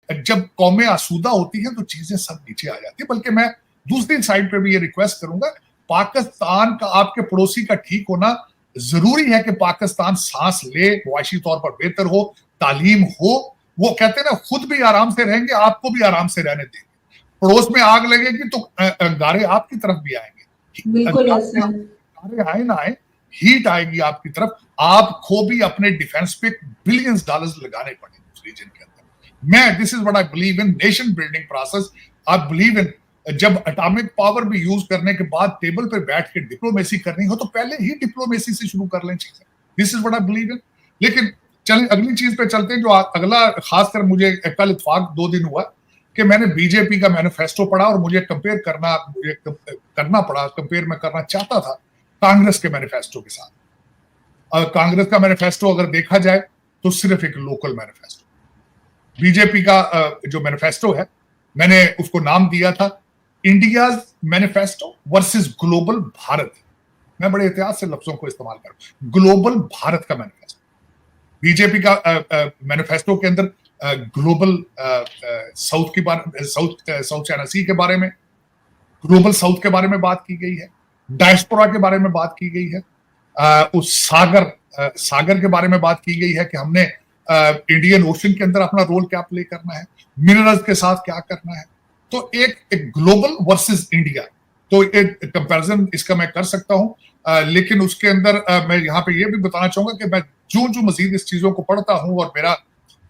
जब कौमें आसूदा होती हैं तो चीजें सब नीचे आ जाती है। बल्कि मैं दूसरी साइड पे भी ये रिक्वेस्ट करूंगा, पाकिस्तान का, आपके पड़ोसी का ठीक होना जरूरी है कि पाकिस्तान सांस ले, मुआशी तौर पर बेहतर हो, तालीम हो। वो कहते हैं ना, खुद भी आराम से रहेंगे, आपको भी आराम से रहने देंगे। पड़ोस में आग लगेगी तो अंगारे आपकी तरफ भी आएंगे। बिल्कुल अंगारे आए ना आए, हीट आएगी आपकी तरफ। आपको भी अपने डिफेंस पे बिलियंस डॉलर्स लगाने पड़ेंगे उस रीजन के अंदर। This is what I believe in, nation building process. I believe in, जब एटॉमिक पावर भी यूज करने के बाद टेबल पे बैठ के डिप्लोमेसी करनी हो तो पहले ही डिप्लोमेसी से शुरू कर लें चीजें। This is what I believe in. लेकिन चलें अगली चीज पे चलते हैं, जो अगला खासकर मुझे कल इत्तेफाक 2 दिन हुआ कि मैंने बीजेपी का मैनिफेस्टो पढ़ा और मुझे करना पड़ा, कंपेयर मैं करना चाहता था कांग्रेस के मैनिफेस्टो के साथ। कांग्रेस का मैनिफेस्टो अगर देखा जाए तो सिर्फ एक लोकल मैनिफेस्टो। बीजेपी का जो मैनिफेस्टो है, मैंने उसको नाम दिया था India manifesto versus global Bharat. मैं बड़े एहतियात से लफ्जों को इस्तेमाल करूं, ग्लोबल भारत का मैनिफेस्टो। बीजेपी का मैनिफेस्टो के अंदर ग्लोबल साउथ चाइना सी के बारे में, ग्लोबल साउथ के बारे में बात की गई है, डायस्पोरा के बारे में बात की गई है, उस सागर के बारे में बात की गई है कि हमने इंडियन ओशन के अंदर अपना रोल क्या प्ले करना है, मिनरल्स के साथ क्या करना है। तो एक ग्लोबल वर्सेस इंडिया, तो एक कंपैरिजन इसका मैं कर सकता हूं। लेकिन उसके अंदर मैं यहाँ पे ये भी बताना चाहूंगा कि मैं जो मजीद इस चीजों को पढ़ता हूं, और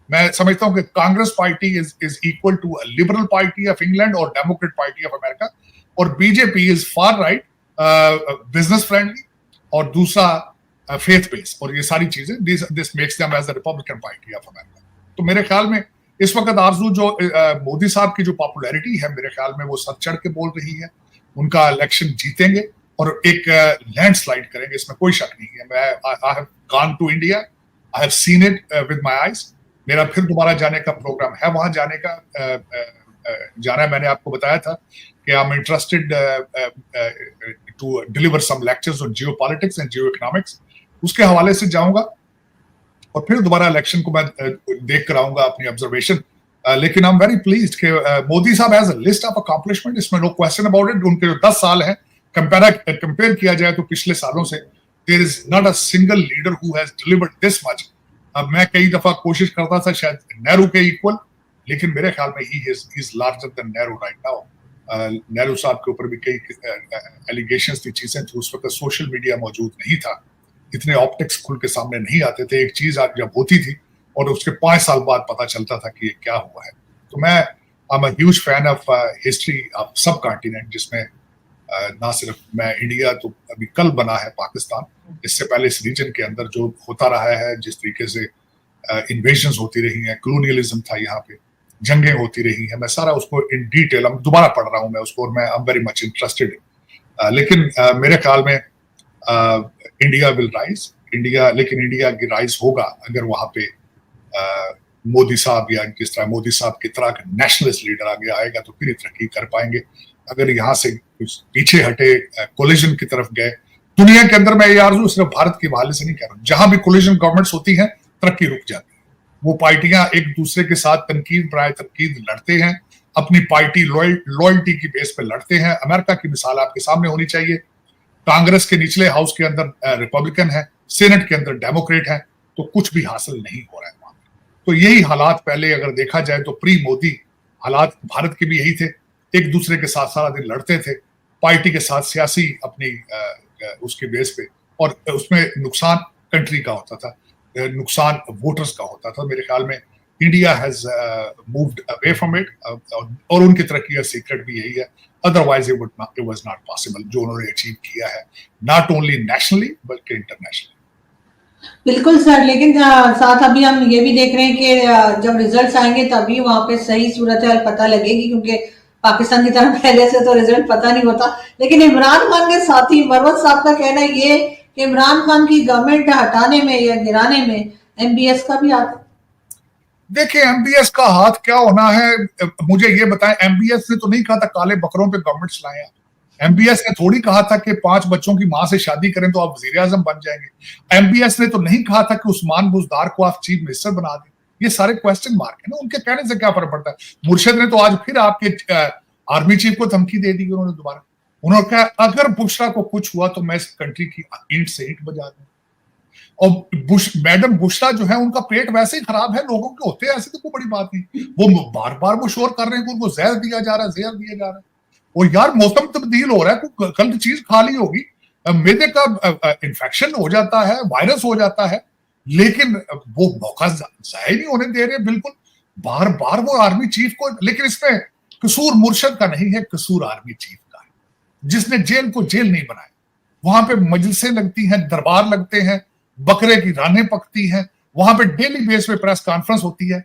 मैं समझता हूं कि Congress party is equal to a liberal party of England और डेमोक्रेट पार्टी ऑफ अमेरिका, और BJP is far right, business friendly, और दूसरा फेथ बेस्ड, और ये सारी चीजें this makes them as the Republican party of America. तो मेरे ख्याल में इस वक्त आरजू जो मोदी साहब की जो पॉपुलैरिटी है, मेरे ख्याल में वो सर चढ़ के बोल रही है। उनका इलेक्शन जीतेंगे और एक लैंडस्लाइड करेंगे, इसमें कोई शक नहीं है। I have gone to India, I have seen it with my eyes. मेरा फिर दोबारा जाने का प्रोग्राम है, वहां जाने का जाना है। मैंने आपको बताया था कि I am interested to deliver some lectures on geopolitics and geo economics, उसके हवाले से जाऊंगा और फिर दोबारा इलेक्शन को मैं देख कर आऊंगा अपनी ऑब्जर्वेशन। लेकिन आई एम वेरी प्लीज्ड कि मोदी साहब has a list of accomplishment, इसमें नो क्वेश्चन अबाउट इट। उनके जो 10 साल हैं, कंपेयर किया जाए तो पिछले सालों से, there is not a single leader who has delivered this much. अब मैं कई दफा कोशिश करता था शायद नेहरू के इक्वल, लेकिन मेरे ख्याल में he is larger than Nehru right now. Nehru साहब के ऊपर भी कई एलिगेशंस थी, चीजें थी, उस वक्त सोशल मीडिया मौजूद नहीं था, इतने ऑप्टिक्स खुल के सामने नहीं आते थे। एक चीज जब होती थी और उसके 5 साल बाद पता चलता था कि ये क्या हुआ है। तो मैं I am a huge fan of history of सब कॉन्टिनेंट, जिसमें ना सिर्फ मैं इंडिया, तो अभी कल बना है पाकिस्तान, इससे पहले इस रीजन के अंदर जो होता रहा है, जिस तरीके से इन्वेजन्स होती रही हैं, कॉलोनियलिज्म था, यहाँ पे जंगें होती रही हैं, मैं सारा उसको इन डिटेल अब दोबारा पढ़ रहा हूँ मैं उसको, और मैं I am very much interested. लेकिन मेरे ख्याल में इंडिया विल राइज, लेकिन इंडिया की राइज होगा अगर वहां पे मोदी साहब, या जिस तरह मोदी साहब की तरह का नेशनलिस्ट लीडर आगे आएगा तो फिर तरक्की कर पाएंगे। अगर यहाँ से कुछ पीछे हटे, कोलिजन की तरफ गए दुनिया के अंदर, मैं ये आरज़ू सिर्फ भारत के हवाले से नहीं कह रहा हूँ, जहां भी कोलिजन गवर्नमेंट्स होती हैं तरक्की रुक जाती है। वो पार्टियां एक दूसरे के साथ तनकीद बराए तनकीद लड़ते हैं, अपनी पार्टी लॉयल्टी की बेस पे लड़ते हैं। अमेरिका की मिसाल आपके सामने होनी चाहिए। कांग्रेस के निचले हाउस के अंदर रिपब्लिकन है, सेनेट के अंदर डेमोक्रेट है, तो कुछ भी हासिल नहीं हो रहा है वहां। तो यही हालात पहले अगर देखा जाए तो प्री मोदी हालात भारत के भी यही थे, एक दूसरे के साथ सारा दिन लड़ते थे, पार्टी के साथ सियासी अपनी उसके बेस पे, और उसमें नुकसान कंट्री का होता था, नुकसान वोटर्स का होता था। मेरे ख्याल में India has moved away from it, और उनकी तरक्की का सीक्रेट भी यही है। Otherwise it was not possible जो उन्होंने अचीव किया है, नॉट ओनली नेशनली बल्कि इंटरनेशनली। बिल्कुल सर, लेकिन साथ अभी हम ये भी देख रहे हैं कि जब रिजल्ट्स आएंगे तभी वहां पे सही सूरत हाल पता लगेगी, क्योंकि पाकिस्तान की तरफ पहले से तो रिजल्ट पता नहीं होता। लेकिन इमरान खान के साथी मरवत साहब का कहना ये कि इमरान खान की गवर्नमेंट हटाने में या गिराने में एमबीएस का भी हाथ। देखिए, एमबीएस का हाथ क्या होना है, मुझे ये बताएं। एमबीएस ने तो नहीं कहा था काले बकरों पे गवर्नमेंट चलाएं आप। एमबीएस ने थोड़ी कहा था कि 5 बच्चों की मां से शादी करें तो आप वजीर आजम बन जाएंगे। एमबीएस ने तो नहीं कहा था कि उस्मान बुजदार को आप चीफ मिनिस्टर बना दें। ये सारे क्वेश्चन मार्क है ना, उनके कहने से क्या फर्क पड़ता है। मुर्शिद ने तो आज फिर आपके आर्मी चीफ को धमकी दे दी उन्होंने दोबारा। उन्होंने कहा अगर बुशरा को कुछ हुआ तो मैं इस कंट्री की ईंट से ईंट बजा दूं। और मैडम बुशरा जो है उनका पेट वैसे ही खराब है, लोगों के होते हैं, ऐसी तो कोई बड़ी बात नहीं। वो बार बार वो शोर कर रहे हैं कि उनको जहर दिया जा रहा है, जहर दिया जा रहा है। और यार मौसम तब्दील हो रहा है, कोई गलत चीज खा ली होगी, मैदे का इन्फेक्शन हो जाता है, वायरस हो जाता है, लेकिन वो मौका जाया नहीं होने दे रहे बिल्कुल। बार बार वो आर्मी चीफ को, लेकिन इसमें कसूर मुर्शद का नहीं है, कसूर आर्मी चीफ का है, जिसने जेल को जेल नहीं बनाया। वहां पे मजलिसें लगती हैं, दरबार लगते हैं, बकरे की रानें पकती हैं, वहां पे डेली बेस पे प्रेस कॉन्फ्रेंस होती है।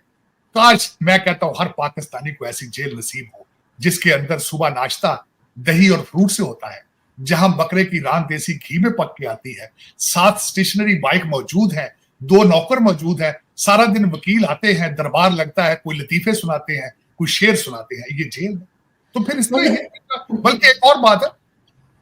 काश मैं कहता हूं हर पाकिस्तानी को ऐसी जेल नसीब हो जिसके अंदर सुबह नाश्ता दही और फ्रूट से होता है, जहां बकरे की रान देसी घी में पक के आती है, 7 स्टेशनरी बाइक मौजूद है, 2 नौकर मौजूद है, सारा दिन वकील आते हैं, दरबार लगता है, कोई लतीफे सुनाते हैं, कोई शेर सुनाते हैं। ये जेल है। तो फिर इसमें बल्कि एक और बात है,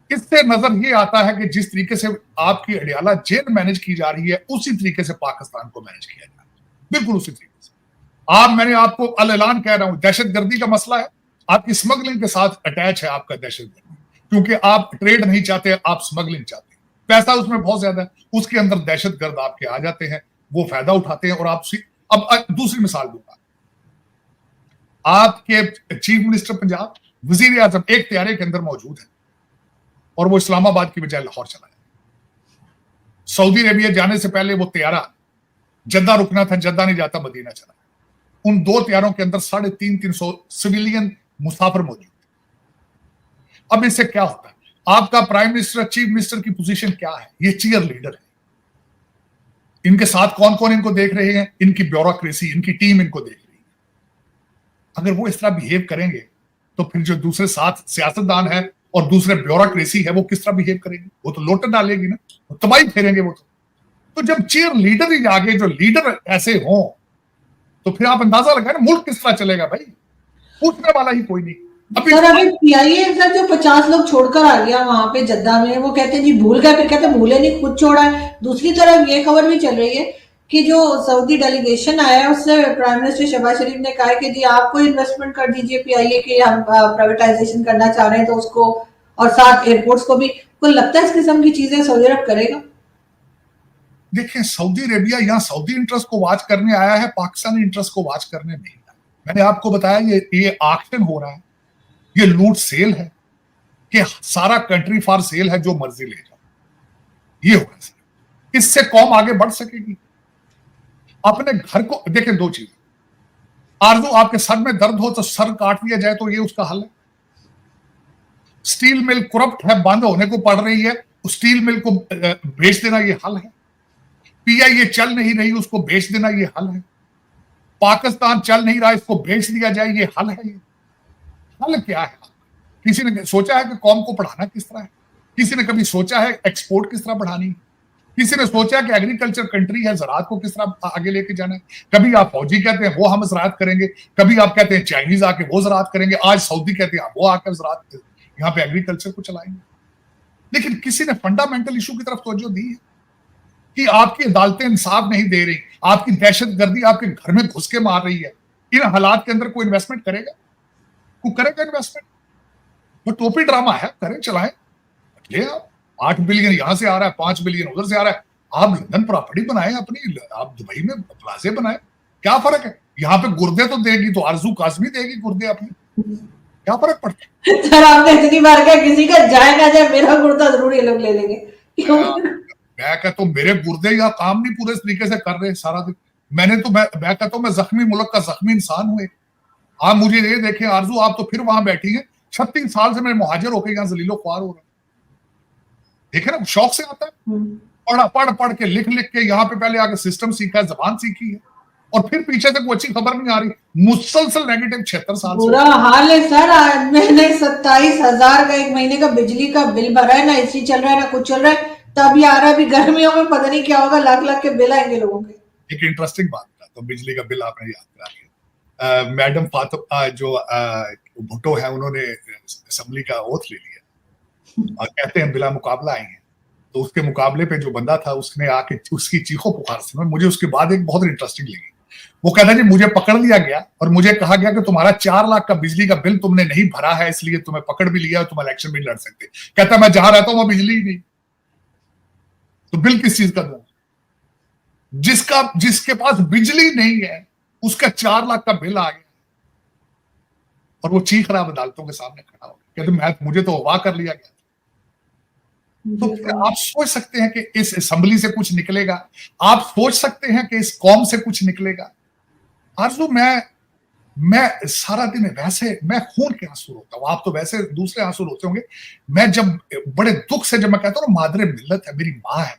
इससे नजर ये आता है कि जिस तरीके से आपकी अडियाला जेल मैनेज की जा रही है, उसी तरीके से पाकिस्तान को मैनेज किया जा रहा है, बिल्कुल उसी तरीके से। मैंने आपको अल-ऐलान कह रहा हूं, दहशतगर्दी का मसला है, आपकी स्मगलिंग के साथ अटैच है आपका दहशतगर्दी, क्योंकि आप ट्रेड नहीं चाहते, आप स्मगलिंग चाहते हैं, पैसा उसमें बहुत ज्यादा है, उसके अंदर दहशतगर्द आपके आ जाते हैं, वो फायदा उठाते हैं। और आप अब दूसरी मिसाल दूंगा, आपके चीफ मिनिस्टर पंजाब, वजीर आजम एक तैयारे के अंदर मौजूद है और वो इस्लामाबाद की बजाय लाहौर चला गया। सऊदी अरेबिया जाने से पहले वो तैयारा जद्दा रुकना था, जद्दा नहीं जाता, मदीना चला। उन 2 तैयारों के अंदर 350 सिविलियन मुसाफिर मौजूद थे। अब इससे क्या होता है, आपका प्राइम मिनिस्टर, चीफ मिनिस्टर की पोजीशन क्या है, ये चीयर लीडर है। इनके साथ कौन कौन इनको देख रहे हैं, इनकी ब्यूरोक्रेसी, इनकी टीम इनको देख रही है। अगर वो इस तरह बिहेव करेंगे तो फिर जो दूसरे साथ सियासतदान है और दूसरे ब्यूरोक्रेसी है वो किस तरह बिहेव करेंगे, वो तो लोटन डालेगी ना, वो तबाही फेरेंगे वो तो जब चीयर लीडर ही आगे जो लीडर ऐसे हों तो फिर आप अंदाजा लगाए ना मुल्क किस तरह चलेगा भाई, पूछने वाला ही कोई नहीं। सर अभी पीआईए सर जो 50 लोग छोड़कर आ गया वहां पे जद्दा में, वो कहते हैं जी भूल गए, फिर कहते हैं भूले नहीं, खुद छोड़ा है। दूसरी तरफ ये खबर भी चल रही है कि जो सऊदी डेलीगेशन आया है उससे प्राइम मिनिस्टर शहबाज शरीफ ने कहा कि जी आप कोई इन्वेस्टमेंट कर दीजिए पीआईए के, हम प्राइवेटाइजेशन करना चाह रहे हैं तो उसको, और साथ एयरपोर्ट्स को भी। कोई लगता है इस किस्म की चीजें सऊदी अरब करेगा? देखिए सऊदी अरेबिया यहाँ सऊदी इंटरेस्ट को वॉच करने आया है, पाकिस्तानी इंटरेस्ट को वॉच करने नहीं आया। मैंने आपको बताया ये ऑक्शन हो रहा है, ये लूट सेल है कि सारा कंट्री फॉर सेल है, जो मर्जी ले जाओ, ये हो रहा है। इससे कौम आगे बढ़ सकेगी? अपने घर को देखें, 2 चीज, आरजू आपके सर में दर्द हो तो सर काट लिया जाए तो ये उसका हल है। स्टील मिल करप्ट है, बंद होने को पड़ रही है, उस स्टील मिल को बेच देना ये हल है। पीआईए चल नहीं रही, उसको बेच देना ये हल है। पाकिस्तान चल नहीं रहा, इसको बेच दिया जाए, ये हल है। ये हल क्या है? किसी ने सोचा है कि कौम को पढ़ाना किस तरह है? किसी ने कभी सोचा है एक्सपोर्ट किस तरह बढ़ानी है? किसी ने सोचा है कि एग्रीकल्चर कंट्री है, ज़राअत को किस तरह आगे लेके जाना है? कभी आप फौजी कहते हैं वो हम ज़राअत करेंगे, कभी आप कहते हैं चाइनीज आके वो ज़राअत करेंगे, आज सऊदी कहते हैं वो आकर ज़राअत यहाँ पे एग्रीकल्चर को चलाएंगे। लेकिन किसी ने फंडामेंटल इशू की तरफ तवज्जो दी है कि आपकी अदालतें इंसाफ नहीं दे रही, आपकी दहशतगर्दी आपके घर में घुस के मार रही है, इन हालात के अंदर कोई इन्वेस्टमेंट करेगा? कोई करेगा इन्वेस्टमेंट? वो टोपी ड्रामा है, करें, चलाएं, ले आप 8 बिलियन यहां से आ रहा है, 5 बिलियन उधर से आ रहा है, आप लंदन प्रॉपर्टी बनाएं अपनी, आप दुबई में प्लाजे बनाएं, क्या फर्क है? यहाँ पे गुर्दे तो देगी तो आरजू काजमी देगी गुर्दे अपने, क्या फर्क पड़ता है? सर आपने इतनी बार कहा किसी का जाए ना जाए मेरा गुर्दा जरूर ये लोग ले लेंगे। मैं कहता हूँ मेरे गुर्दे यहाँ काम नहीं पूरे तरीके से कर रहे सारा दिन। मैं कहता हूँ मैं जख्मी मुल्क का जख्मी इंसान हुए। आप मुझे ये देखें आरजू, आप तो फिर वहां बैठी हैं, 36 साल से मैं मुहाजिर होकर यहाँ जलीलो ख्वार हो रहा हूँ। देखे ना, शौक से आता है, पढ़ के लिख के यहाँ पे पहले आके सिस्टम सीखा है, जबान सीखी है, और फिर पीछे से कोई अच्छी खबर नहीं आ रही, मुसलसल नेगेटिव 76 साल बुरा हाल है सर। आज मैंने 27,000 का एक महीने का बिजली का बिल भरा है, ना एसी चल रहा है ना कुछ चल रहा है, तभी आ रहा है। अभी गर्मियों में पता नहीं क्या होगा, लाख लाख के बिल आएंगे लोगों के। एक इंटरेस्टिंग बात था, तो बिजली का बिल आपने याद करा दिया। मैडम फातिमा जो भुट्टो है, उन्होंने असेंबली का ओथ ले लिया और कहते हैं बिला मुकाबला आएंगे। तो उसके मुकाबले पे जो बंदा था उसने आके उसकी चीखों पुकार सुना। मुझे उसके बाद एक बहुत इंटरेस्टिंग लगी, वो कहता जी मुझे पकड़ लिया गया और मुझे कहा गया कि तुम्हारा 4 लाख का बिजली का बिल तुमने नहीं भरा है, इसलिए तुम्हें पकड़ भी लिया और तुम इलेक्शन भी लड़ सकते। कहता मैं जहां रहता हूं वहां बिजली ही नहीं, तो बिल किस चीज का दूं? जिसके पास बिजली नहीं है उसका 4 लाख का बिल आ गया और वो चीख रहा है अदालतों के सामने खड़ा हो, कहते मुझे तो अगवा कर लिया गया। तो आप सोच सकते हैं कि इस असेंबली से कुछ निकलेगा, आप सोच सकते हैं कि इस कौम से कुछ निकलेगा। आरज़ू मैं सारा दिन वैसे मैं खून के आंसू रोता हूं, आप तो वैसे दूसरे आंसू रोते होंगे। मैं जब बड़े दुख से जब मैं कहता हूं मादरे मिल्लत है, मेरी मां है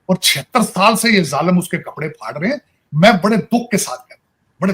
और 76 साल से ये जालिम उसके कपड़े फाड़ रहे हैं, मैं बड़े दुख के साथ कहता हूं, बड़े